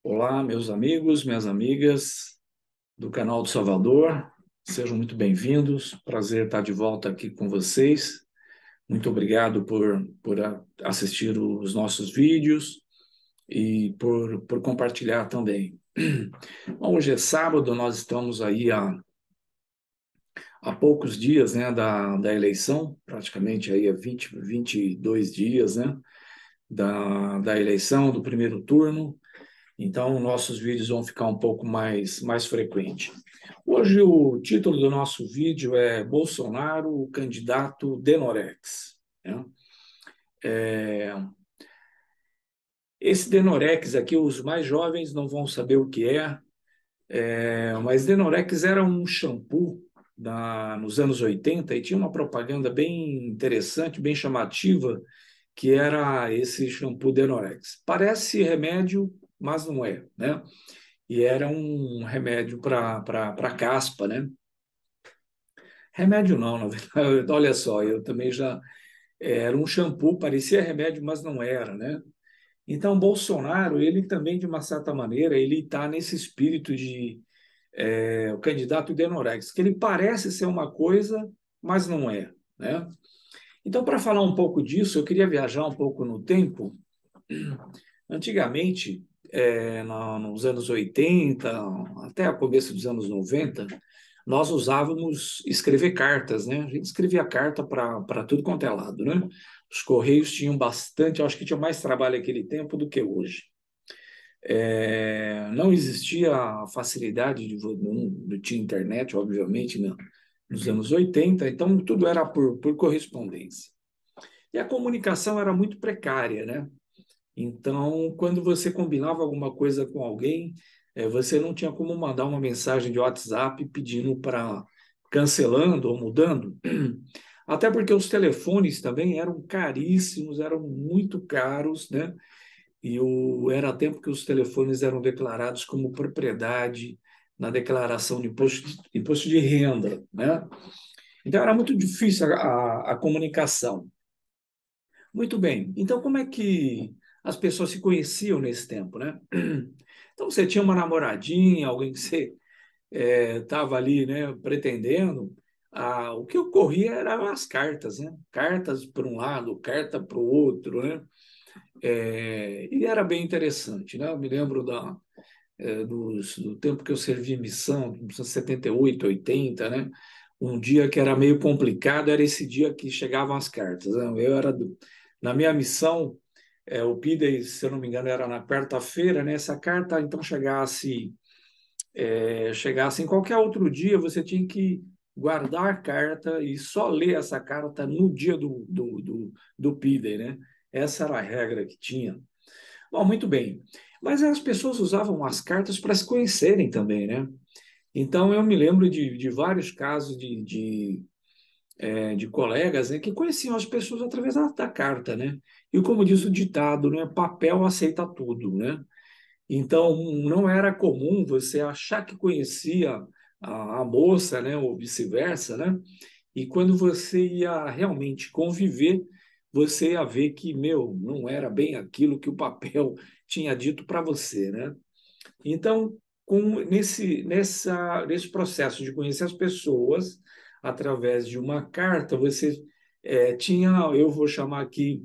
Olá, meus amigos, minhas amigas do canal do Salvador, sejam muito bem-vindos. Prazer estar de volta aqui com vocês. Muito obrigado por assistir os nossos vídeos e por compartilhar também. Bom, hoje é sábado, nós estamos aí há poucos dias, né, da eleição, praticamente aí há 22 dias, né, da eleição, do primeiro turno. Então, nossos vídeos vão ficar um pouco mais frequentes. Hoje, o título do nosso vídeo é Bolsonaro, o candidato Denorex, né? Esse Denorex aqui, os mais jovens não vão saber o que mas Denorex era um shampoo nos anos 80 e tinha uma propaganda bem interessante, bem chamativa, que era esse shampoo Denorex. Parece remédio, mas não é, né? E era um remédio para caspa, né? Remédio não, na verdade. Olha só, eu também já era um shampoo, parecia remédio, mas não era, né? Então, Bolsonaro, ele também, de uma certa maneira, ele está nesse espírito de o candidato Denorex, que ele parece ser uma coisa, mas não é, né? Então, para falar um pouco disso, eu queria viajar um pouco no tempo. Antigamente, nos anos 80, até o começo dos anos 90, nós usávamos escrever cartas, né? A gente escrevia carta para tudo quanto é lado, né? Os Correios tinham bastante, eu acho que tinha mais trabalho naquele tempo do que hoje. Não existia a facilidade não tinha internet, obviamente, né? Nos anos 80, então tudo era por correspondência. E a comunicação era muito precária, né? Então, quando você combinava alguma coisa com alguém, você não tinha como mandar uma mensagem de WhatsApp pedindo para cancelando ou mudando. Até porque os telefones também eram caríssimos, eram muito caros, né? Era tempo que os telefones eram declarados como propriedade na declaração de imposto de renda, né? Então era muito difícil a comunicação. Muito bem. Então, como é que as pessoas se conheciam nesse tempo, né? Então, você tinha uma namoradinha, alguém que você estava ali, né, pretendendo. O que ocorria eram as cartas, né? Cartas para um lado, carta para o outro, né? E era bem interessante, né? Eu me lembro do tempo que eu servi missão, 78, 80, né? Um dia que era meio complicado era esse dia que chegavam as cartas, né? Na minha missão, o PIDEI, se eu não me engano, era na quarta-feira, né? Essa carta, então, chegasse em qualquer outro dia, você tinha que guardar a carta e só ler essa carta no dia do PIDEI, né? Essa era a regra que tinha. Bom, muito bem. Mas as pessoas usavam as cartas para se conhecerem também, né? Então, eu me lembro de vários casos de colegas, né, que conheciam as pessoas através da carta, né? E como diz o ditado, né? Papel aceita tudo, né? Então, não era comum você achar que conhecia a moça, né? Ou vice-versa, né? E quando você ia realmente conviver, você ia ver que, meu, não era bem aquilo que o papel tinha dito para você, né? Então, nesse processo de conhecer as pessoas, através de uma carta, você tinha, eu vou chamar aqui,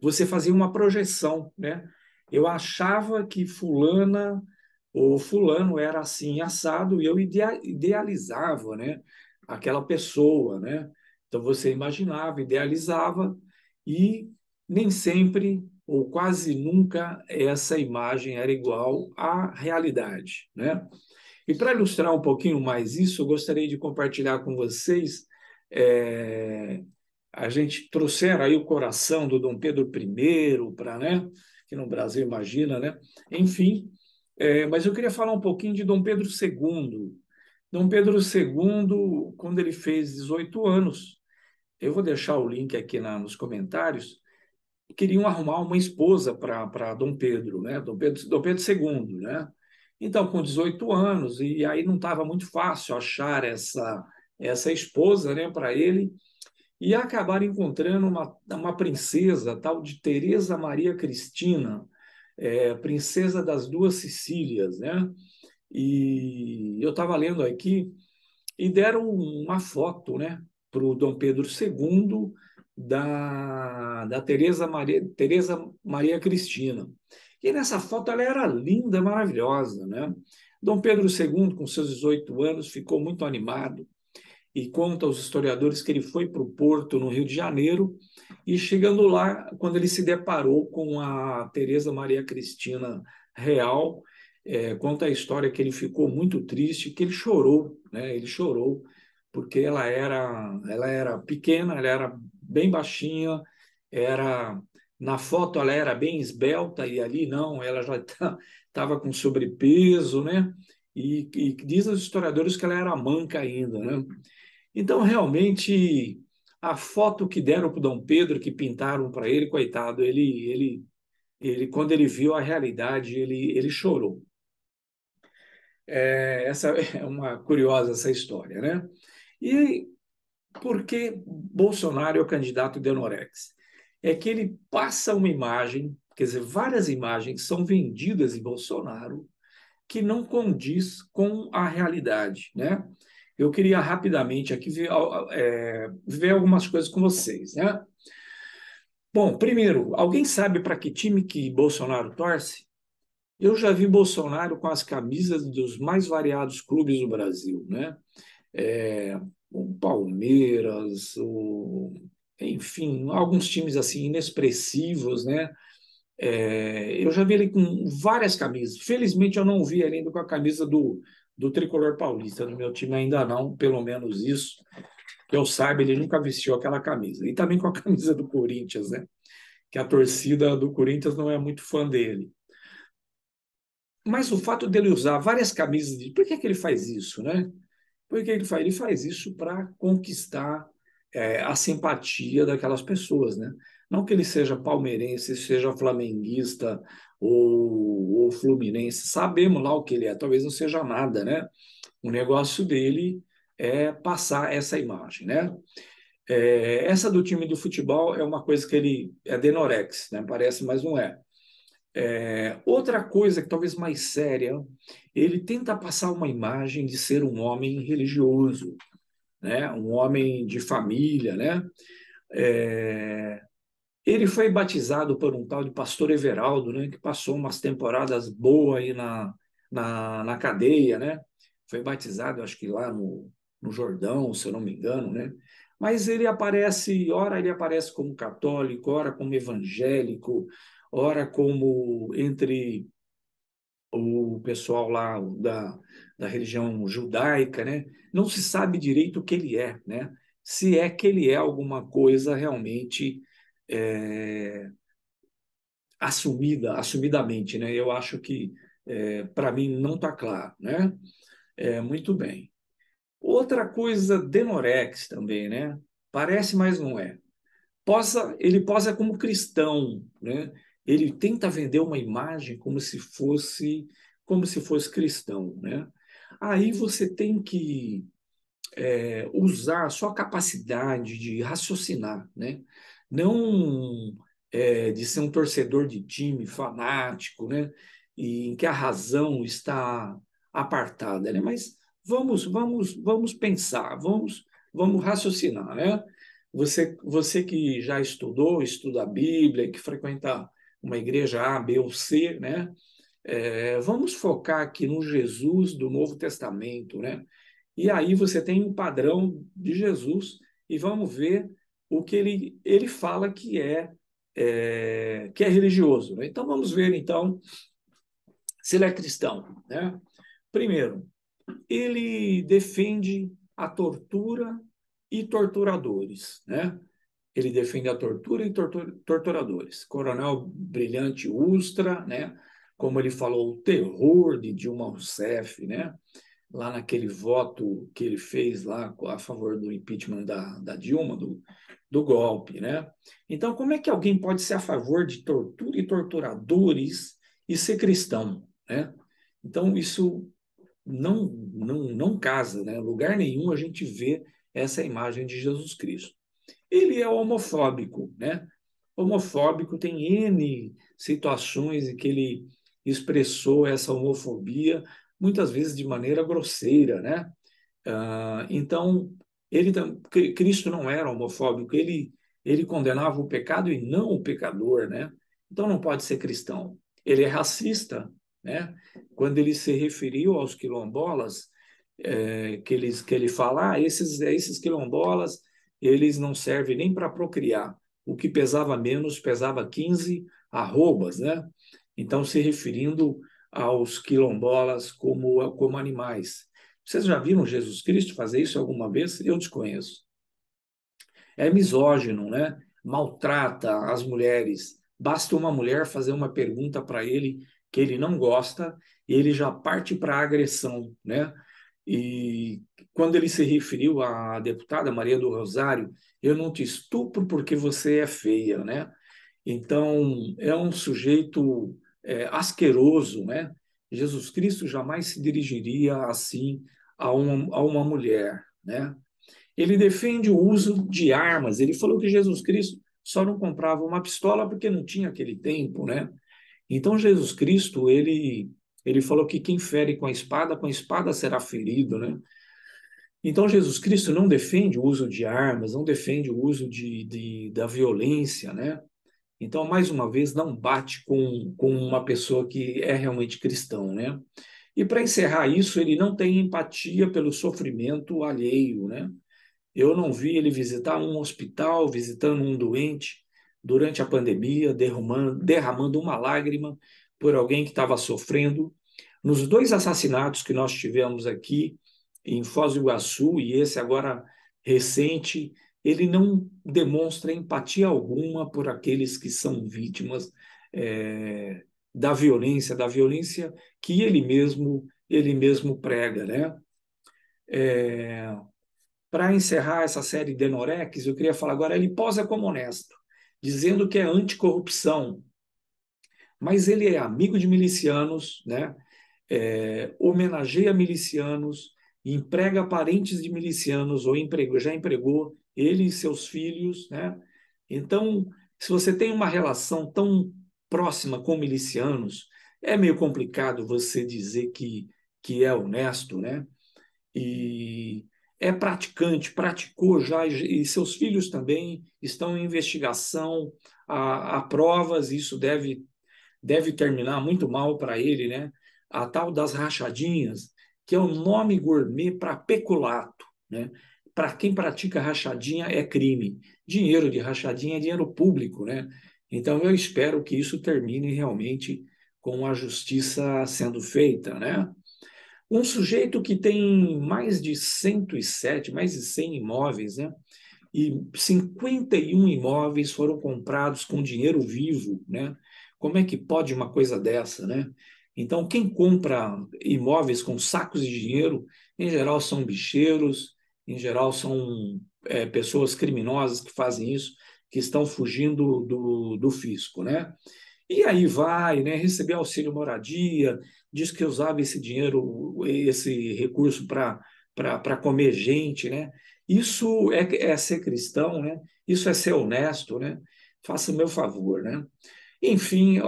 você fazia uma projeção, né? Eu achava que fulana ou fulano era assim assado e eu idealizava, né? Aquela pessoa, né? Então você imaginava, idealizava e nem sempre ou quase nunca essa imagem era igual à realidade, né? E para ilustrar um pouquinho mais isso, eu gostaria de compartilhar com vocês. é, a gente trouxeram aí o coração do Dom Pedro I para, né? Que no Brasil imagina, né? Enfim, mas eu queria falar um pouquinho de Dom Pedro II. Dom Pedro II, quando ele fez 18 anos, eu vou deixar o link aqui nos comentários, queriam arrumar uma esposa para Dom Pedro, né? Dom Pedro II, né? Então, com 18 anos, e aí não estava muito fácil achar essa esposa, né, para ele, e acabaram encontrando uma princesa, tal de Teresa Maria Cristina, Princesa das Duas Sicílias, né? E eu estava lendo aqui e deram uma foto, né, para o Dom Pedro II da Teresa Maria Cristina. E nessa foto ela era linda, maravilhosa, né? Dom Pedro II, com seus 18 anos, ficou muito animado e conta aos historiadores que ele foi para o Porto, no Rio de Janeiro, e chegando lá, quando ele se deparou com a Teresa Maria Cristina Real, conta a história que ele ficou muito triste, que ele chorou, né? Ele chorou porque ela era pequena, ela era bem baixinha, era na foto ela era bem esbelta e ali não, ela já estava com sobrepeso, né? E diz os historiadores que ela era manca ainda, né? Então, realmente, a foto que deram para o Dom Pedro, que pintaram para ele, coitado, quando ele viu a realidade, ele chorou. Essa é uma curiosa essa história, né? E por que Bolsonaro é o candidato de Denorex? É que ele passa uma imagem, quer dizer, várias imagens são vendidas em Bolsonaro que não condiz com a realidade, né? Eu queria rapidamente aqui ver algumas coisas com vocês, né? Bom, primeiro, alguém sabe para que time que Bolsonaro torce? Eu já vi Bolsonaro com as camisas dos mais variados clubes do Brasil, né? O Palmeiras, enfim, alguns times assim inexpressivos, né? Eu já vi ele com várias camisas. Felizmente, eu não vi ele ainda com a camisa do Tricolor Paulista. No meu time ainda não, pelo menos isso. Que eu saiba, ele nunca vestiu aquela camisa. E também com a camisa do Corinthians, né? Que a torcida do Corinthians não é muito fã dele. Mas o fato dele usar várias camisas, por que ele faz isso, né? Por que ele faz? Ele faz isso para conquistar a simpatia daquelas pessoas, né? Não que ele seja palmeirense, seja flamenguista ou fluminense, sabemos lá o que ele é, talvez não seja nada, né? O negócio dele é passar essa imagem, né? Essa do time do futebol é uma coisa que ele é denorex, né? Parece, mas não é. Outra coisa que talvez mais séria, ele tenta passar uma imagem de ser um homem religioso, né? Um homem de família, né? É, Ele foi batizado por um tal de pastor Everaldo, né? Que passou umas temporadas boas aí na cadeia, né? Foi batizado, acho que lá no Jordão, se eu não me engano, né? Mas ora ele aparece como católico, ora como evangélico, ora como entre o pessoal lá da religião judaica, né? Não se sabe direito o que ele é, né? Se é que ele é alguma coisa realmente é, assumidamente, né? Eu acho que para mim não está claro, né? Muito bem. Outra coisa, Denorex também, né? Parece, mas não é. Ele posa como cristão, né? Ele tenta vender uma imagem como se fosse cristão, né? Aí você tem que usar a sua capacidade de raciocinar, né? Não de ser um torcedor de time fanático, né? E em que a razão está apartada, né? Mas vamos pensar, vamos raciocinar, né? Você que já estuda a Bíblia, que frequenta uma igreja A, B ou C, né? Vamos focar aqui no Jesus do Novo Testamento, né? E aí você tem um padrão de Jesus e vamos ver o que ele fala que é religioso, né? Então vamos ver então se ele é cristão, né? Primeiro, ele defende a tortura e torturadores, né? Ele defende a tortura e torturadores. Coronel Brilhante Ustra, né? Como ele falou, o terror de Dilma Rousseff, né? Lá naquele voto que ele fez lá a favor do impeachment da Dilma, do golpe, né? Então, como é que alguém pode ser a favor de tortura e torturadores e ser cristão, né? Então, isso não casa, né? Em lugar nenhum a gente vê essa imagem de Jesus Cristo. Ele é homofóbico, né? homofóbico, tem N situações em que ele expressou essa homofobia, muitas vezes de maneira grosseira, né? Então, Cristo não era homofóbico, ele condenava o pecado e não o pecador, né? Então não pode ser cristão. Ele é racista, né? Quando ele se referiu aos quilombolas, que ele fala, esses quilombolas, eles não servem nem para procriar. O que pesava menos pesava 15 arrobas, né? Então, se referindo aos quilombolas como animais. Vocês já viram Jesus Cristo fazer isso alguma vez? Eu desconheço. É misógino, né? Maltrata as mulheres. Basta uma mulher fazer uma pergunta para ele que ele não gosta e ele já parte para a agressão, né? E quando ele se referiu à deputada Maria do Rosário, eu não te estupro porque você é feia, né? Então, é um sujeito asqueroso, né? Jesus Cristo jamais se dirigiria assim a uma mulher, né? Ele defende o uso de armas. Ele falou que Jesus Cristo só não comprava uma pistola porque não tinha aquele tempo, né? Então, Jesus Cristo, ele falou que quem fere com a espada será ferido, né? Então, Jesus Cristo não defende o uso de armas, não defende o uso da violência, né? Então, mais uma vez, não bate com uma pessoa que é realmente cristão, né? E para encerrar isso, ele não tem empatia pelo sofrimento alheio, né? Eu não vi ele visitar um hospital, visitando um doente durante a pandemia, derramando uma lágrima por alguém que estava sofrendo. Nos dois assassinatos que nós tivemos aqui em Foz do Iguaçu e esse agora recente, ele não demonstra empatia alguma por aqueles que são vítimas da violência que ele mesmo prega, né? Para encerrar essa série de Norex, eu queria falar agora, ele posa como honesto, dizendo que é anticorrupção, mas ele é amigo de milicianos, né? Homenageia milicianos, emprega parentes de milicianos, ou já empregou ele e seus filhos, né? Então, se você tem uma relação tão próxima com milicianos, é meio complicado você dizer que é honesto, né? E é praticante, praticou já, e seus filhos também estão em investigação, há provas, isso deve terminar muito mal para ele, né? A tal das rachadinhas, que é o nome gourmet para peculato, né? Para quem pratica rachadinha é crime. Dinheiro de rachadinha é dinheiro público, né? Então eu espero que isso termine realmente com a justiça sendo feita, né? Um sujeito que tem mais de 107, mais de 100 imóveis, né? E 51 imóveis foram comprados com dinheiro vivo, né? Como é que pode uma coisa dessa, né? Então, quem compra imóveis com sacos de dinheiro, em geral são bicheiros, em geral são pessoas criminosas que fazem isso, que estão fugindo do fisco, né? E aí vai, né, receber auxílio moradia, diz que usava esse dinheiro, esse recurso para comer gente, né? Isso é ser cristão, né? Isso é ser honesto, né? Faça o meu favor, né? Enfim,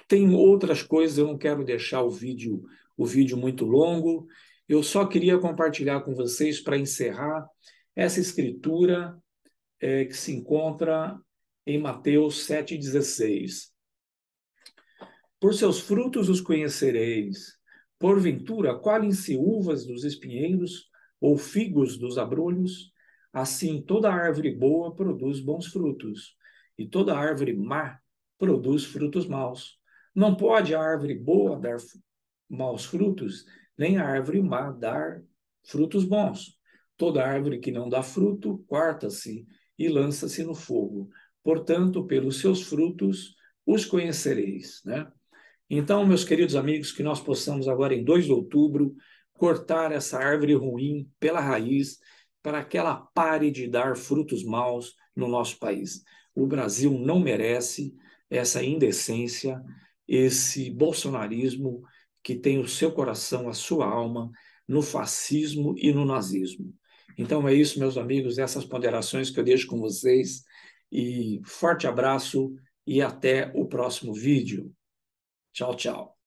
tem outras coisas, eu não quero deixar o vídeo muito longo. Eu só queria compartilhar com vocês para encerrar essa escritura que se encontra em Mateus 7,16. Por seus frutos os conhecereis. Porventura, colhem-se uvas dos espinheiros ou figos dos abrolhos? Assim, toda árvore boa produz bons frutos, e toda árvore má produz frutos maus. Não pode a árvore boa dar maus frutos, nem a árvore má dar frutos bons. Toda árvore que não dá fruto, corta-se e lança-se no fogo. Portanto, pelos seus frutos os conhecereis, né? Então, meus queridos amigos, que nós possamos agora, em 2 de outubro, cortar essa árvore ruim pela raiz, para que ela pare de dar frutos maus no nosso país. O Brasil não merece essa indecência, esse bolsonarismo que tem o seu coração, a sua alma no fascismo e no nazismo. Então é isso, meus amigos, essas ponderações que eu deixo com vocês. E forte abraço e até o próximo vídeo. Tchau, tchau.